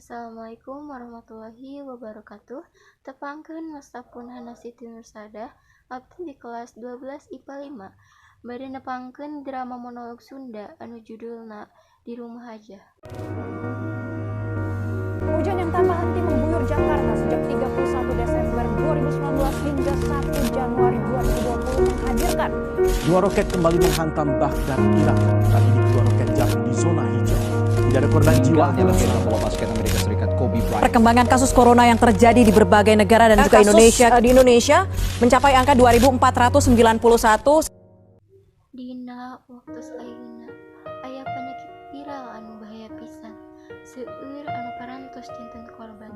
Assalamualaikum warahmatullahi wabarakatuh. Tepangkeun mastapun Hana Siti Nursadah, abdi di kelas 12 IPA 5. Bade nepangkeun drama monolog Sunda anu judulna Di Rumah Aja. Hujan yang tanpa henti mengguyur Jakarta sejak 31 Desember 2019 hingga 1 Januari 2020 menghadirkan dua roket kembali menghantam Baghdad, Irak. Kali ini dua roket jatuh di zona hijau. Tidak ada korban jiwa. Legenda bola basket Amerika Serikat Kobe Bryant. perkembangan kasus corona yang terjadi di berbagai negara dan juga Indonesia mencapai angka 2.491. Dina waktu ayeuna aya penyakit viral anu bahaya pisan. Seueur anu parantos jinten korban.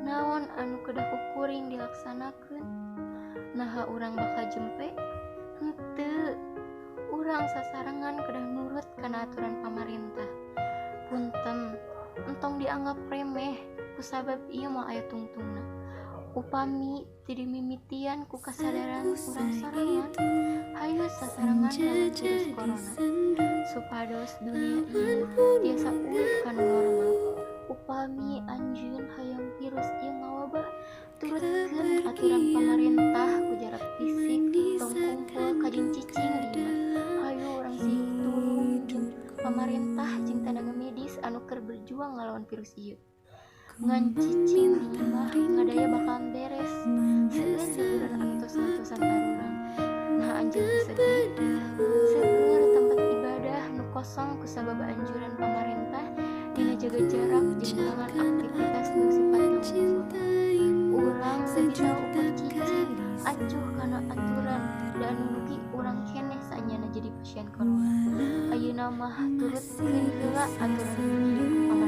Naon anu kedah kuring dilaksanakeun? Naha urang bakal jempe? Henteu. Urang sasarangan kedah nurut kana aturan pamarintah. Punten, entong dianggap remeh kusabab ieu mah aya tungtungna. Upami teu dimimitian ku kasadaran urang sorangan, hayu sasarangan lawan virus corona. Supados dunia ieu tiasa ulih kana normal. Upami anjeun hayang virus ieu ngawabah, turutkeun aturan pamarintah ku jarak fisik, tong kumpul kajing cicing dina. Hayu urang sih tulung jeung pamarintah jeung tenaga medis anu keur berjuang ngalawan virus ieu. Ngan cicing di imah ngadaya bakalan beres. Seueur hiburan anu tos-tosan arurang. Nah anjeun sedih. Seueur tempat ibadah nu kosong kusabab anjuran pamarintah dina jaga jarak jeung ngeunaan aktivitas nu sifatna umum. Urang sabisa ukur cicing acuh kana aturan dan mugi urang keneh saenyana jadi pasien corona. Ayeuna mah turutkeun heula aturan ieu.